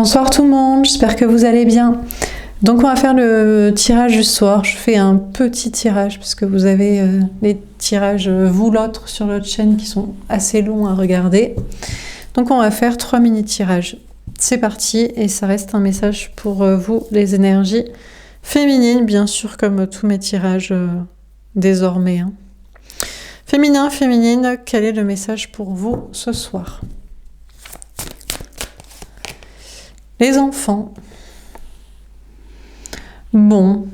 Bonsoir tout le monde, j'espère que vous allez bien. Donc on va faire le tirage du soir. Je fais un petit tirage parce que vous avez les tirages vous l'autre sur l'autre chaîne qui sont assez longs à regarder. Donc on va faire 3 mini tirages. C'est parti et ça reste un message pour vous, les énergies féminines, bien sûr comme tous mes tirages désormais. Hein. Féminin, féminine, quel est le message pour vous ce soir ? Les enfants. Bon,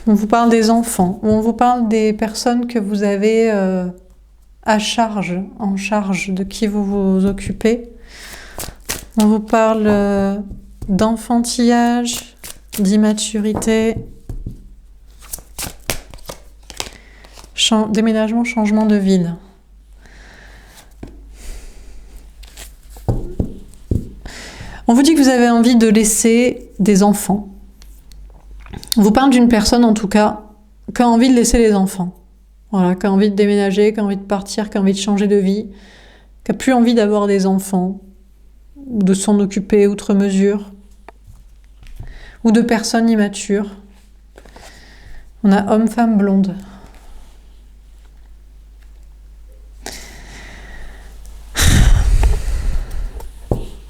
on vous parle des enfants, on vous parle des personnes que vous avez à charge, en charge de qui vous vous occupez. On vous parle d'enfantillage, d'immaturité, déménagement, changement de ville. On vous dit que vous avez envie de laisser des enfants. On vous parle d'une personne, en tout cas, qui a envie de laisser les enfants. Voilà, qui a envie de déménager, qui a envie de partir, qui a envie de changer de vie, qui n'a plus envie d'avoir des enfants, de s'en occuper outre mesure, ou de personnes immatures. On a homme, femme, blonde.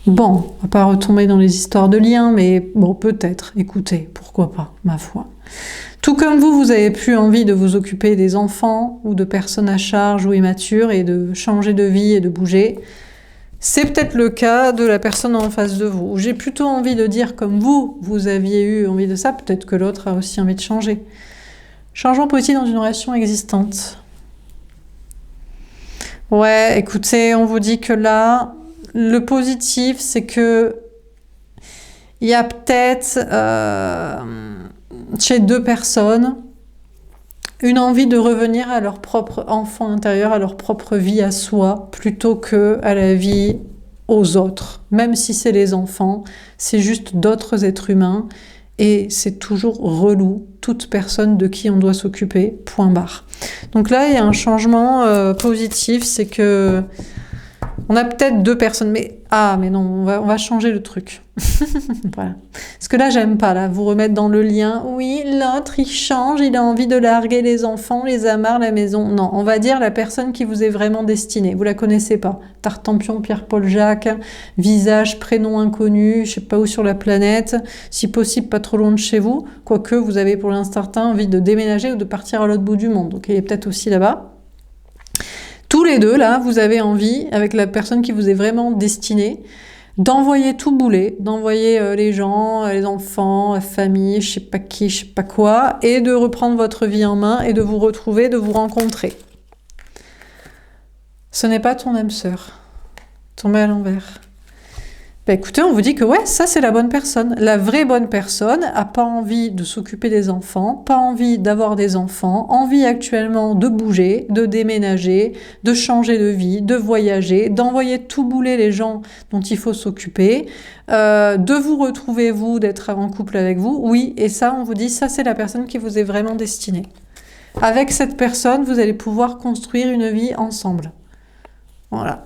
Bon, on va pas retomber dans les histoires de liens, mais bon, peut-être, écoutez, pourquoi pas, ma foi. Tout comme vous avez plus envie de vous occuper des enfants ou de personnes à charge ou immatures et de changer de vie et de bouger, c'est peut-être le cas de la personne en face de vous. J'ai plutôt envie de dire comme vous aviez eu envie de ça, peut-être que l'autre a aussi envie de changer. Changement positif dans une relation existante. Ouais, écoutez, on vous dit que là... Le positif, c'est que il y a peut-être chez deux personnes une envie de revenir à leur propre enfant intérieur, à leur propre vie à soi, plutôt que à la vie aux autres. Même si c'est les enfants, c'est juste d'autres êtres humains et c'est toujours relou, toute personne de qui on doit s'occuper, point barre. Donc là, il y a un changement positif, c'est que on a peut-être deux personnes, mais non, on va changer le truc. Voilà. Parce que là, j'aime pas, là, vous remettre dans le lien. Oui, l'autre, il change, il a envie de larguer les enfants, les amarres, la maison. Non, on va dire la personne qui vous est vraiment destinée. Vous la connaissez pas. Tartampion, Pierre-Paul Jacques, visage, prénom inconnu, je sais pas où sur la planète, si possible pas trop loin de chez vous, quoique vous avez pour l'instant envie de déménager ou de partir à l'autre bout du monde. Donc il est peut-être aussi là-bas. Tous les deux, là, vous avez envie, avec la personne qui vous est vraiment destinée, d'envoyer tout bouler, d'envoyer les gens, les enfants, la famille, je sais pas qui, je sais pas quoi, et de reprendre votre vie en main et de vous retrouver, de vous rencontrer. Ce n'est pas ton âme sœur. Tombé à l'envers. Bah écoutez, on vous dit que ouais, ça c'est la bonne personne. La vraie bonne personne a pas envie de s'occuper des enfants, pas envie d'avoir des enfants, envie actuellement de bouger, de déménager, de changer de vie, de voyager, d'envoyer tout bouler les gens dont il faut s'occuper, de vous retrouver vous, d'être en couple avec vous. Oui, et ça, on vous dit, ça c'est la personne qui vous est vraiment destinée. Avec cette personne, vous allez pouvoir construire une vie ensemble. Voilà.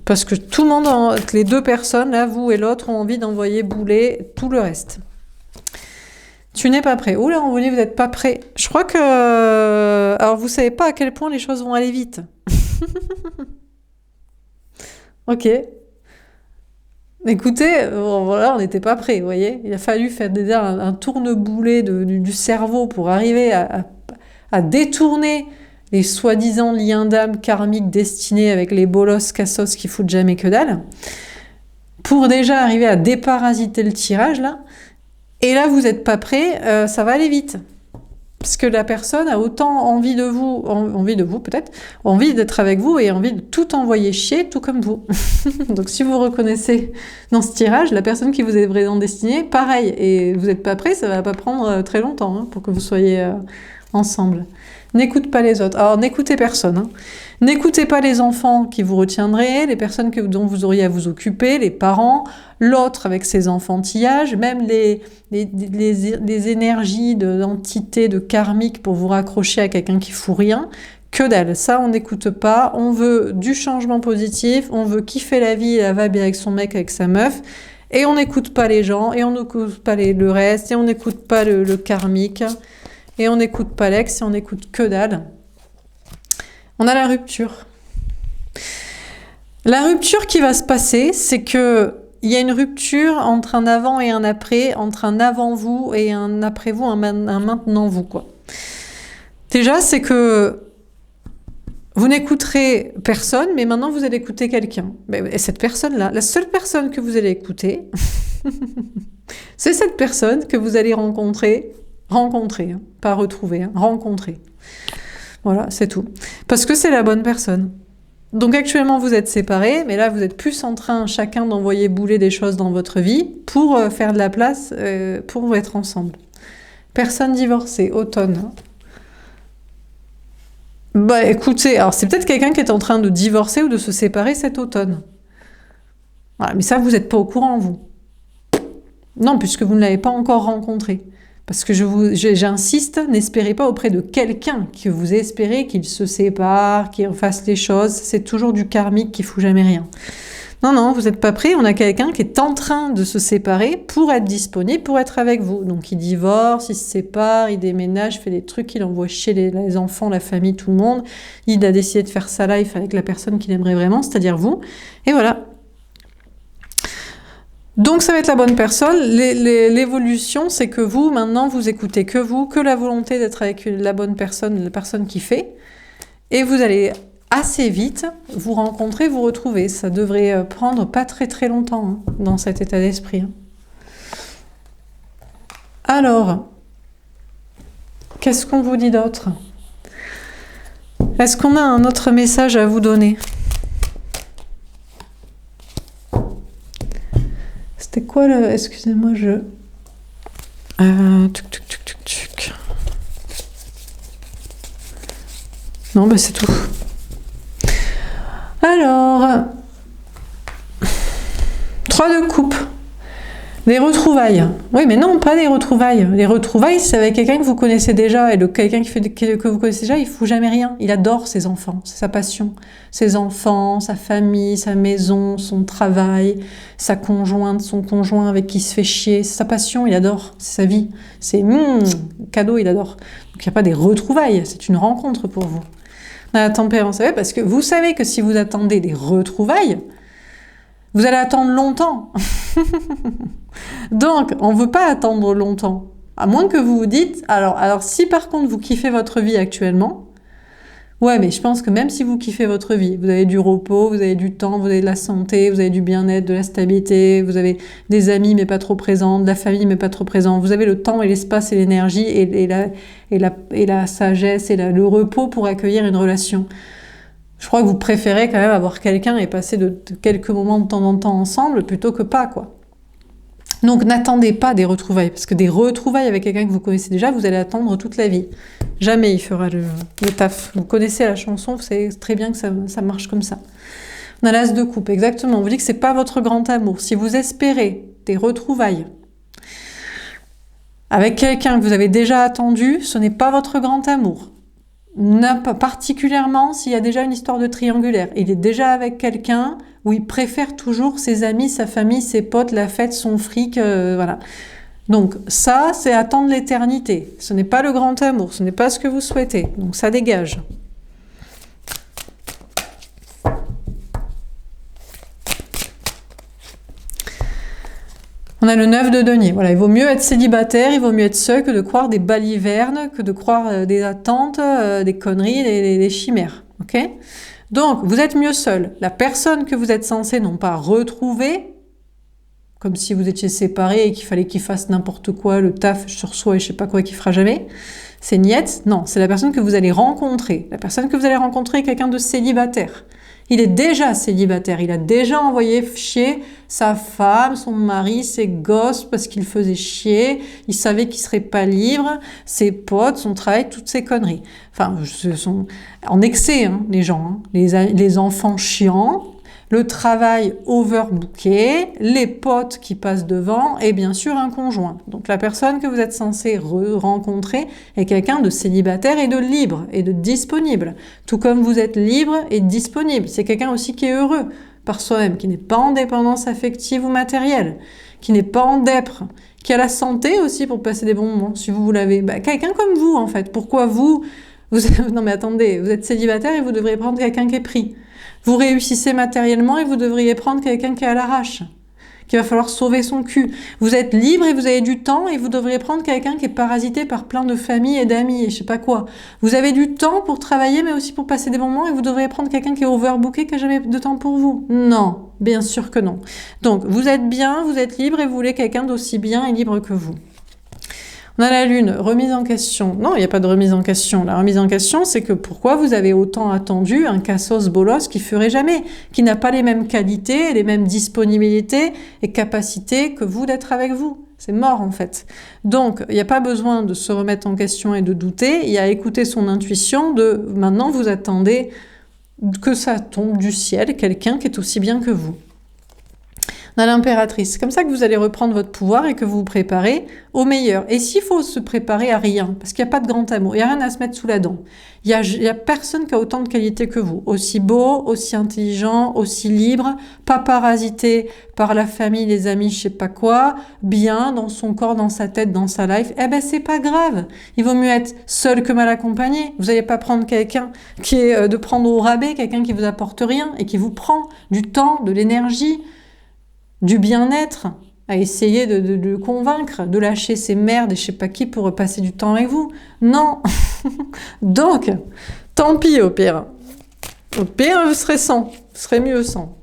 Parce que tout le monde, les deux personnes, là, vous et l'autre, ont envie d'envoyer bouler tout le reste. Tu n'es pas prêt. Oula, on vous dit, vous n'êtes pas prêt. Je crois que... Alors, vous savez pas à quel point les choses vont aller vite. Ok. Écoutez, voilà, on n'était pas prêt, vous voyez. Il a fallu faire déjà un tourne-boulet du cerveau pour arriver à détourner les soi-disant liens d'âme karmiques destinés avec les bolos cassos qui foutent jamais que dalle, pour déjà arriver à déparasiter le tirage, là. Et là, vous n'êtes pas prêt, ça va aller vite. Parce que la personne a autant envie de vous peut-être, envie d'être avec vous et envie de tout envoyer chier, tout comme vous. Donc si vous reconnaissez dans ce tirage, la personne qui vous est vraiment destinée, pareil. Et vous n'êtes pas prêt, ça va pas prendre très longtemps pour que vous soyez ensemble. N'écoute pas les autres. Alors, n'écoutez personne. Hein. N'écoutez pas les enfants qui vous retiendraient, les personnes dont vous auriez à vous occuper, les parents, l'autre avec ses enfantillages, même les énergies d'entités, de karmiques pour vous raccrocher à quelqu'un qui fout rien. Que dalle. Ça, on n'écoute pas. On veut du changement positif. On veut kiffer la vie et la vibe avec son mec, avec sa meuf. Et on n'écoute pas les gens, et on n'écoute pas le reste, et on n'écoute pas le karmique, et on n'écoute pas l'ex, et on n'écoute que dalle. On a la rupture. La rupture qui va se passer, c'est que il y a une rupture entre un avant et un après, entre un avant vous et un après vous, un maintenant vous, quoi. Déjà, c'est que vous n'écouterez personne, mais maintenant vous allez écouter quelqu'un. Et cette personne-là, la seule personne que vous allez écouter, c'est cette personne que vous allez rencontrer, hein, pas retrouver, hein, rencontrer. Voilà, c'est tout. Parce que c'est la bonne personne. Donc actuellement vous êtes séparés, mais là vous êtes plus en train chacun d'envoyer bouler des choses dans votre vie pour faire de la place, pour être ensemble. Personne divorcée, automne. Bah écoutez, alors c'est peut-être quelqu'un qui est en train de divorcer ou de se séparer cet automne. Voilà, mais ça vous n'êtes pas au courant vous. Non, puisque vous ne l'avez pas encore rencontré. Parce que j'insiste, n'espérez pas auprès de quelqu'un que vous espérez qu'il se sépare, qu'il fasse les choses. C'est toujours du karmique qui fout jamais rien. Non, non, vous n'êtes pas prêt. On a quelqu'un qui est en train de se séparer pour être disponible, pour être avec vous. Donc il divorce, il se sépare, il déménage, fait des trucs, il envoie chier les enfants, la famille, tout le monde. Il a décidé de faire sa life avec la personne qu'il aimerait vraiment, c'est-à-dire vous. Et voilà. Donc ça va être la bonne personne. L'évolution, c'est que vous, maintenant, vous écoutez que vous, que la volonté d'être avec la bonne personne, la personne qui fait. Et vous allez assez vite vous rencontrer, vous retrouver. Ça devrait prendre pas très très longtemps hein, dans cet état d'esprit. Alors, qu'est-ce qu'on vous dit d'autre? Est-ce qu'on a un autre message à vous donner? C'était quoi le... Excusez-moi, je... Non, bah c'est tout. Alors... 3 de coupe. Des retrouvailles. Oui, mais non, pas des retrouvailles. Les retrouvailles, c'est avec quelqu'un que vous connaissez déjà. Et quelqu'un que vous connaissez déjà, il fout jamais rien. Il adore ses enfants. C'est sa passion. Ses enfants, sa famille, sa maison, son travail, sa conjointe, son conjoint avec qui il se fait chier. C'est sa passion, il adore. C'est sa vie. C'est cadeau, il adore. Donc il n'y a pas des retrouvailles. C'est une rencontre pour vous. La tempérance, parce que vous savez que si vous attendez des retrouvailles, vous allez attendre longtemps. Donc, on ne veut pas attendre longtemps. À moins que vous vous dites... Alors, si par contre vous kiffez votre vie actuellement, ouais, mais je pense que même si vous kiffez votre vie, vous avez du repos, vous avez du temps, vous avez de la santé, vous avez du bien-être, de la stabilité, vous avez des amis mais pas trop présents, de la famille mais pas trop présents, vous avez le temps et l'espace et l'énergie et la sagesse et le repos pour accueillir une relation. Je crois que vous préférez quand même avoir quelqu'un et passer de quelques moments de temps en temps ensemble plutôt que pas, quoi. Donc n'attendez pas des retrouvailles, parce que des retrouvailles avec quelqu'un que vous connaissez déjà, vous allez attendre toute la vie. Jamais il fera le taf. Vous connaissez la chanson, vous savez très bien que ça marche comme ça. On a l'as de coupe, exactement. On vous dit que c'est pas votre grand amour. Si vous espérez des retrouvailles avec quelqu'un que vous avez déjà attendu, ce n'est pas votre grand amour. Particulièrement s'il y a déjà une histoire de triangulaire. Il est déjà avec quelqu'un où il préfère toujours ses amis, sa famille, ses potes, la fête, son fric, voilà. Donc ça, c'est attendre l'éternité. Ce n'est pas le grand amour, ce n'est pas ce que vous souhaitez. Donc ça dégage. On a le 9 de denier. Voilà, il vaut mieux être célibataire, il vaut mieux être seul que de croire des balivernes, que de croire des attentes, des conneries, des chimères. Ok ? Donc, vous êtes mieux seul. La personne que vous êtes censé non pas retrouver, comme si vous étiez séparés et qu'il fallait qu'il fasse n'importe quoi, le taf sur soi et je sais pas quoi qu'il fera jamais, c'est niette. Non, c'est la personne que vous allez rencontrer. La personne que vous allez rencontrer est quelqu'un de célibataire. Il est déjà célibataire, il a déjà envoyé chier sa femme, son mari, ses gosses parce qu'il faisait chier, il savait qu'il serait pas libre, ses potes, son travail, toutes ces conneries. Enfin, ce sont en excès, hein, les gens, hein. Les enfants chiants, le travail overbooké, les potes qui passent devant et bien sûr un conjoint. Donc la personne que vous êtes censé rencontrer est quelqu'un de célibataire et de libre et de disponible. Tout comme vous êtes libre et disponible. C'est quelqu'un aussi qui est heureux. par soi-même, qui n'est pas en dépendance affective ou matérielle, qui n'est pas en dépre, qui a la santé aussi pour passer des bons moments, si vous l'avez. Quelqu'un comme vous, en fait. Pourquoi vous... Non mais attendez, vous êtes célibataire et vous devriez prendre quelqu'un qui est pris. Vous réussissez matériellement et vous devriez prendre quelqu'un qui est à l'arrache, qu'il va falloir sauver son cul. Vous êtes libre et vous avez du temps et vous devriez prendre quelqu'un qui est parasité par plein de familles et d'amis et je sais pas quoi. Vous avez du temps pour travailler mais aussi pour passer des moments et vous devriez prendre quelqu'un qui est overbooké, qui a jamais de temps pour vous. Non, bien sûr que non. Donc, vous êtes bien, vous êtes libre et vous voulez quelqu'un d'aussi bien et libre que vous. On a la lune, remise en question. Non, il n'y a pas de remise en question. La remise en question, c'est que pourquoi vous avez autant attendu un cassos bolos qui ferait jamais, qui n'a pas les mêmes qualités, les mêmes disponibilités et capacités que vous d'être avec vous. C'est mort en fait. Donc, il n'y a pas besoin de se remettre en question et de douter. Il y a à écouter son intuition de maintenant vous attendez que ça tombe du ciel, quelqu'un qui est aussi bien que vous. On a l'impératrice. C'est comme ça que vous allez reprendre votre pouvoir et que vous vous préparez au meilleur. Et s'il faut se préparer à rien, parce qu'il n'y a pas de grand amour, il n'y a rien à se mettre sous la dent. Il y a personne qui a autant de qualités que vous. Aussi beau, aussi intelligent, aussi libre, pas parasité par la famille, les amis, je sais pas quoi, bien dans son corps, dans sa tête, dans sa life. Eh ben, c'est pas grave. Il vaut mieux être seul que mal accompagné. Vous n'allez pas prendre quelqu'un qui est de prendre au rabais, quelqu'un qui vous apporte rien et qui vous prend du temps, de l'énergie, du bien-être, à essayer de le convaincre, de lâcher ses merdes et je sais pas qui pour passer du temps avec vous. Non. Donc, tant pis au pire. Au pire, vous serez sans. Vous serez mieux sans.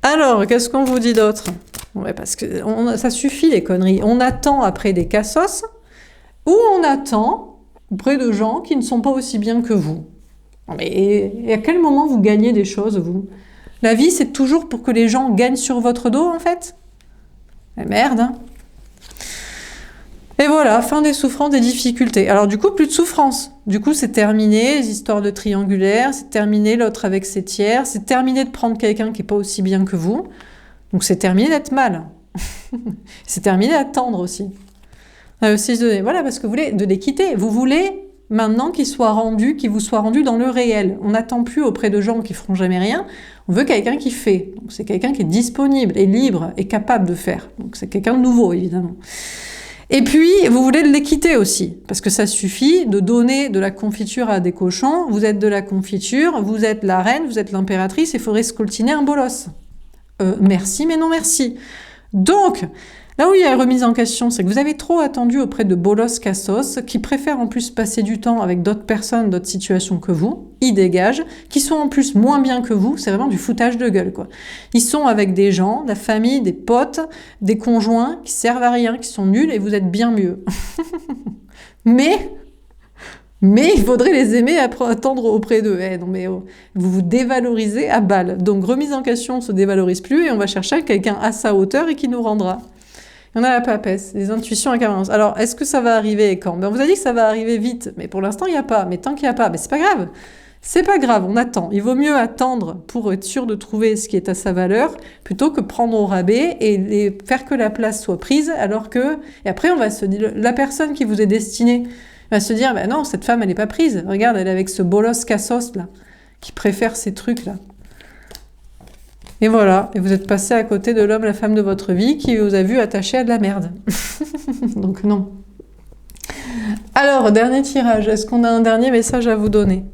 Alors, qu'est-ce qu'on vous dit d'autre? Ouais, parce que ça suffit les conneries. On attend après des cassos ou on attend auprès de gens qui ne sont pas aussi bien que vous. Mais à quel moment vous gagnez des choses, vous? La vie, c'est toujours pour que les gens gagnent sur votre dos, en fait. Mais merde, hein. Et voilà, fin des souffrances, des difficultés. Alors du coup, plus de souffrance. Du coup, c'est terminé, les histoires de triangulaire, c'est terminé l'autre avec ses tiers, c'est terminé de prendre quelqu'un qui n'est pas aussi bien que vous. Donc c'est terminé d'être mal. C'est terminé d'attendre aussi. Voilà, parce que vous voulez de les quitter. Vous voulez maintenant qu'il vous soit rendu dans le réel. On n'attend plus auprès de gens qui feront jamais rien. On veut quelqu'un qui fait. Donc c'est quelqu'un qui est disponible et libre et capable de faire. Donc c'est quelqu'un de nouveau, évidemment. Et puis, vous voulez les quitter aussi, parce que ça suffit de donner de la confiture à des cochons. Vous êtes de la confiture, vous êtes la reine, vous êtes l'impératrice, il faudrait scoltiner un bolos. Merci, mais non merci. Donc, là où il y a une remise en question, c'est que vous avez trop attendu auprès de bolos cassos, qui préfèrent en plus passer du temps avec d'autres personnes, d'autres situations que vous, ils dégagent, qui sont en plus moins bien que vous, c'est vraiment du foutage de gueule, quoi. Ils sont avec des gens, la famille, des potes, des conjoints, qui servent à rien, qui sont nuls, et vous êtes bien mieux. Mais il faudrait les aimer attendre auprès d'eux. Non mais vous vous dévalorisez à balle. Donc remise en question, on ne se dévalorise plus, et on va chercher quelqu'un à sa hauteur et qui nous rendra. On a la papesse, les intuitions à carence. Alors, est-ce que ça va arriver et quand? On vous a dit que ça va arriver vite, mais pour l'instant, il n'y a pas. Mais tant qu'il n'y a pas, c'est pas grave. C'est pas grave, on attend. Il vaut mieux attendre pour être sûr de trouver ce qui est à sa valeur, plutôt que prendre au rabais et faire que la place soit prise, alors que... Et après, on va se dire, la personne qui vous est destinée va se dire, non, cette femme, elle n'est pas prise. Regarde, elle est avec ce bolos cassos, là, qui préfère ces trucs-là. Et voilà, et vous êtes passé à côté de l'homme, la femme de votre vie, qui vous a vu attaché à de la merde. Donc non. Alors, dernier tirage. Est-ce qu'on a un dernier message à vous donner?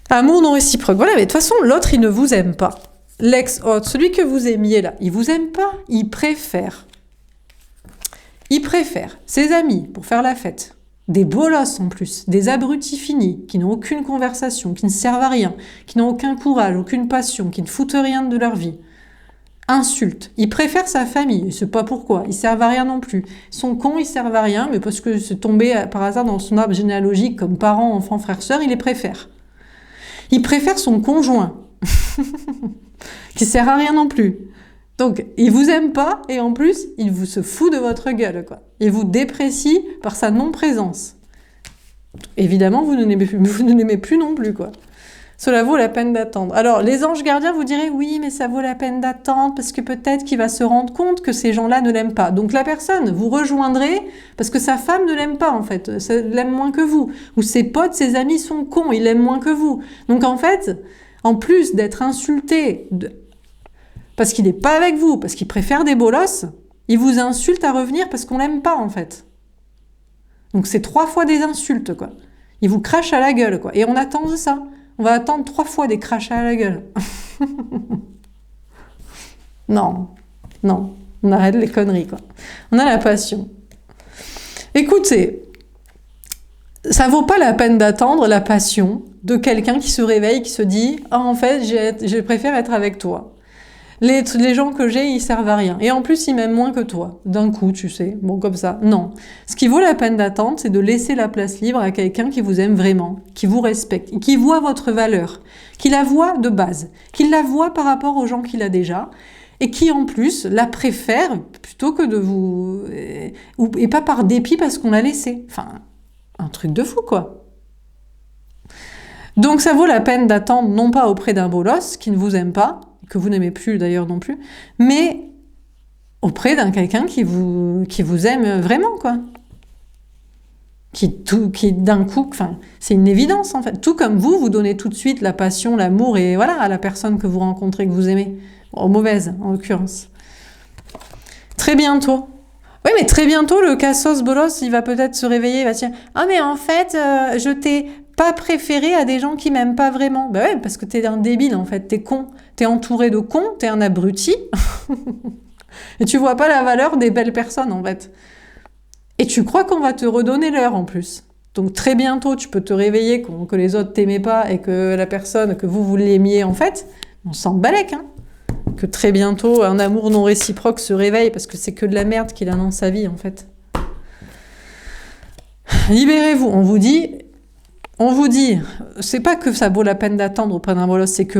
Amour non réciproque. Voilà, mais de toute façon, l'autre, il ne vous aime pas. L'ex-autre, celui que vous aimiez là, il vous aime pas, il préfère. Il préfère ses amis pour faire la fête. Des bolosses en plus, des abrutis finis, qui n'ont aucune conversation, qui ne servent à rien, qui n'ont aucun courage, aucune passion, qui ne foutent rien de leur vie. Insulte. Il préfère sa famille, il sait pas pourquoi, ils servent à rien non plus. Ils sont cons, ils servent à rien, mais parce que c'est tombé par hasard dans son arbre généalogique comme parents, enfants, frères, sœurs, il les préfère. Il préfère son conjoint, qui sert à rien non plus. Donc, il vous aime pas, et en plus, il vous se fout de votre gueule, quoi. Il vous déprécie par sa non-présence. Évidemment, vous ne l'aimez plus non plus, quoi. Cela vaut la peine d'attendre. Alors, les anges gardiens vous diraient, oui, mais ça vaut la peine d'attendre, parce que peut-être qu'il va se rendre compte que ces gens-là ne l'aiment pas. Donc, la personne, vous rejoindrez, parce que sa femme ne l'aime pas, en fait. Elle l'aime moins que vous. Ou ses potes, ses amis sont cons, ils l'aiment moins que vous. Donc, en fait... En plus d'être insulté parce qu'il n'est pas avec vous, parce qu'il préfère des bolosses, il vous insulte à revenir parce qu'on l'aime pas, en fait. Donc c'est 3 fois des insultes, quoi. Il vous crache à la gueule, quoi. Et on attend ça. On va attendre 3 fois des crachats à la gueule. Non, non. On arrête les conneries, quoi. On a la passion. Écoutez, ça vaut pas la peine d'attendre la passion de quelqu'un qui se réveille, qui se dit « Ah, en fait, je préfère être avec toi. Les gens que j'ai, ils servent à rien. Et en plus, ils m'aiment moins que toi. D'un coup, tu sais. Bon, comme ça. Non. Ce qui vaut la peine d'attendre, c'est de laisser la place libre à quelqu'un qui vous aime vraiment, qui vous respecte, qui voit votre valeur, qui la voit de base, qui la voit par rapport aux gens qu'il a déjà, et qui, en plus, la préfère plutôt que de vous... Et pas par dépit parce qu'on l'a laissé. Enfin, un truc de fou, quoi. Donc, ça vaut la peine d'attendre, non pas auprès d'un bolos qui ne vous aime pas, que vous n'aimez plus d'ailleurs non plus, mais auprès d'un quelqu'un qui vous aime vraiment, quoi. Qui d'un coup, enfin, c'est une évidence, en fait. Tout comme vous donnez tout de suite la passion, l'amour, et voilà, à la personne que vous rencontrez, que vous aimez. Bon, mauvaise, en l'occurrence. Très bientôt. Oui, mais très bientôt, le cassos bolos, il va peut-être se réveiller, il va se dire « Ah, mais en fait, je t'ai pas préféré à des gens qui m'aiment pas vraiment. » Ben ouais, parce que t'es un débile, en fait, t'es con. T'es entouré de cons, t'es un abruti. Et tu vois pas la valeur des belles personnes, en fait. Et tu crois qu'on va te redonner l'heure, en plus. Donc très bientôt, tu peux te réveiller que les autres t'aimaient pas et que la personne que vous l'aimiez, en fait, on s'en balèque, hein. Que très bientôt, un amour non réciproque se réveille parce que c'est que de la merde qu'il a dans sa vie, en fait. Libérez-vous. On vous dit, c'est pas que ça vaut la peine d'attendre auprès d'un bolos, c'est que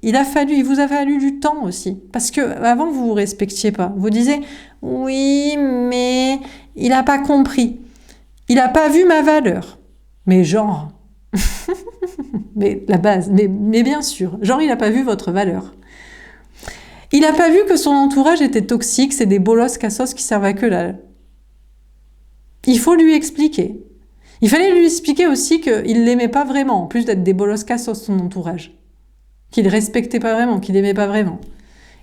il vous a fallu du temps aussi. Parce que avant, vous vous respectiez pas. Vous disiez, oui, mais il a pas compris. Il a pas vu ma valeur. Mais genre, mais la base, mais bien sûr, genre il a pas vu votre valeur. Il n'a pas vu que son entourage était toxique, c'est des bolos cassos qui servent à que dalle. Il faut lui expliquer. Il fallait lui expliquer aussi qu'il l'aimait pas vraiment, en plus d'être des bolos cassos, son entourage. Qu'il respectait pas vraiment, qu'il aimait pas vraiment.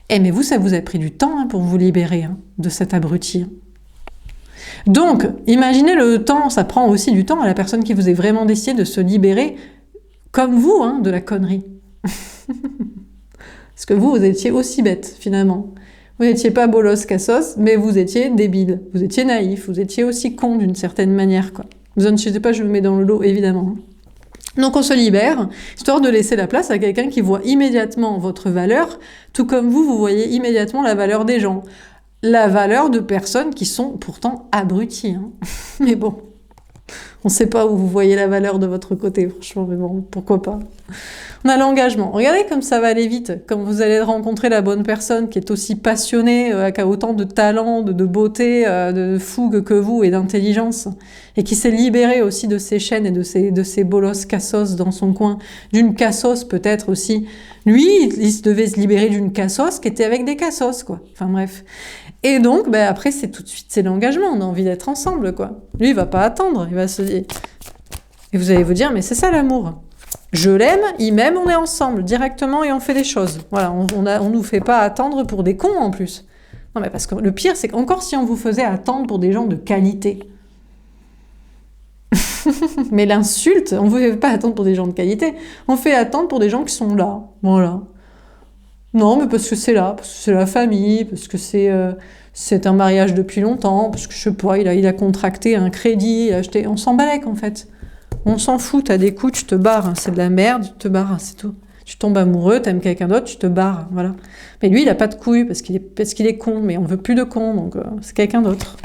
Eh mais vous, ça vous a pris du temps, hein, pour vous libérer, hein, de cet abruti. Donc, imaginez le temps, ça prend aussi du temps à la personne qui vous est vraiment décidé de se libérer, comme vous, hein, de la connerie. Parce que vous étiez aussi bête, finalement. Vous n'étiez pas bolos cassos, mais vous étiez débile. Vous étiez naïf, vous étiez aussi con d'une certaine manière, quoi. Vous inquiétez pas, je vous mets dans le lot, évidemment. Donc on se libère, histoire de laisser la place à quelqu'un qui voit immédiatement votre valeur, tout comme vous voyez immédiatement la valeur des gens. La valeur de personnes qui sont pourtant abruties, hein. Mais bon, on ne sait pas où vous voyez la valeur de votre côté, franchement, mais bon, pourquoi pas. On a l'engagement. Regardez comme ça va aller vite, comme vous allez rencontrer la bonne personne qui est aussi passionnée, qui a autant de talent, de beauté, de fougue que vous et d'intelligence, et qui s'est libérée aussi de ses chaînes et de ses bolos cassos dans son coin, d'une cassos peut-être aussi. Lui, il devait se libérer d'une cassos qui était avec des cassos, quoi. Enfin bref. Et donc, ben, après, c'est tout de suite, c'est l'engagement, on a envie d'être ensemble, quoi. Lui, il va pas attendre, il va se dire... Et vous allez vous dire, mais c'est ça l'amour. Je l'aime, il m'aime, on est ensemble, directement, et on fait des choses. Voilà, on nous fait pas attendre pour des cons, en plus. Non, mais parce que le pire, c'est qu'encore si on vous faisait attendre pour des gens de qualité. Mais l'insulte, on vous fait pas attendre pour des gens de qualité, on fait attendre pour des gens qui sont là. Voilà. Non, mais parce que c'est là, parce que c'est la famille, parce que c'est un mariage depuis longtemps, parce que je sais pas, il a contracté un crédit, il a acheté... On s'en balèque, en fait. On s'en fout, t'as des coups, tu te barres, hein, c'est de la merde, tu te barres, hein, c'est tout. Tu tombes amoureux, t'aimes quelqu'un d'autre, tu te barres, voilà. Mais lui, il a pas de couilles parce qu'il est con, mais on veut plus de con, donc c'est quelqu'un d'autre.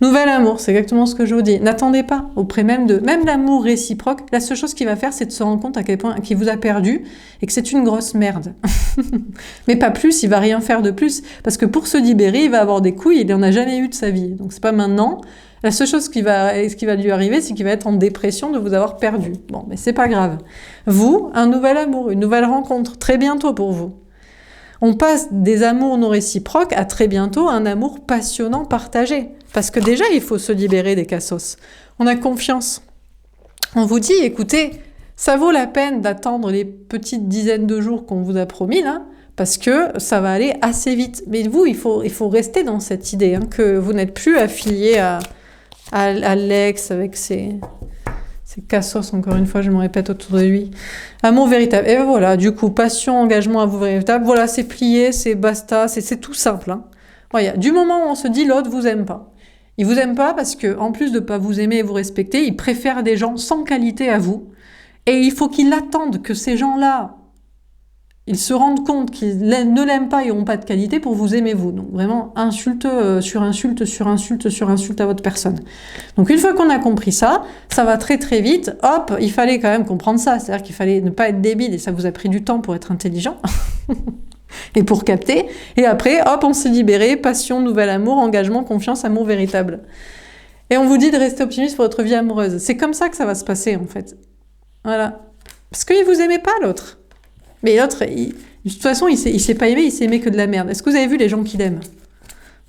Nouvel amour, c'est exactement ce que je vous dis. N'attendez pas auprès même l'amour réciproque. La seule chose qu'il va faire, c'est de se rendre compte à quel point qu'il vous a perdu et que c'est une grosse merde. Mais pas plus, il va rien faire de plus. Parce que pour se libérer, il va avoir des couilles, il en a jamais eu de sa vie. Donc c'est pas maintenant. La seule chose qui va lui arriver, c'est qu'il va être en dépression de vous avoir perdu. Bon, mais c'est pas grave. Vous, un nouvel amour, une nouvelle rencontre, très bientôt pour vous. On passe des amours non réciproques à très bientôt un amour passionnant partagé. Parce que déjà, il faut se libérer des cassos. On a confiance. On vous dit, écoutez, Ça vaut la peine d'attendre les petites dizaines de jours qu'on vous a promis, là, parce que ça va aller assez vite. Mais vous, il faut rester dans cette idée, hein, que vous n'êtes plus affilié à l'ex avec ses cassos, encore une fois, je me répète autour de lui. Amour véritable. Et voilà, du coup, passion, engagement, amour véritable, voilà, c'est plié, c'est basta, c'est tout simple. Hein. Voilà, du moment où on se dit l'autre vous aime pas. Il vous aime pas parce que, en plus de pas vous aimer et vous respecter, il préfère des gens sans qualité à vous. Et il faut qu'il attende que ces gens-là, ils se rendent compte qu'ils ne l'aiment pas et n'ont pas de qualité pour vous aimer vous. Donc vraiment, insulte sur insulte sur insulte sur insulte à votre personne. Donc une fois qu'on a compris ça, ça va très très vite. Hop, il fallait quand même comprendre ça. C'est-à-dire qu'il fallait ne pas être débile et ça vous a pris du temps pour être intelligent. Et pour capter. Et après, hop, on s'est libéré. Passion, nouvel amour, engagement, confiance, amour véritable. Et on vous dit de rester optimiste pour votre vie amoureuse. C'est comme ça que ça va se passer en fait. Voilà. Parce qu'il vous aimait pas l'autre. Mais l'autre, de toute façon, il s'est pas aimé, il s'est aimé que de la merde. Est-ce que vous avez vu les gens qui l'aiment?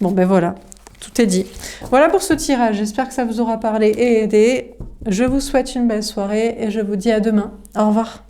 Bon, ben voilà, tout est dit. Voilà pour ce tirage, j'espère que ça vous aura parlé et aidé. Je vous souhaite une belle soirée et je vous dis à demain. Au revoir.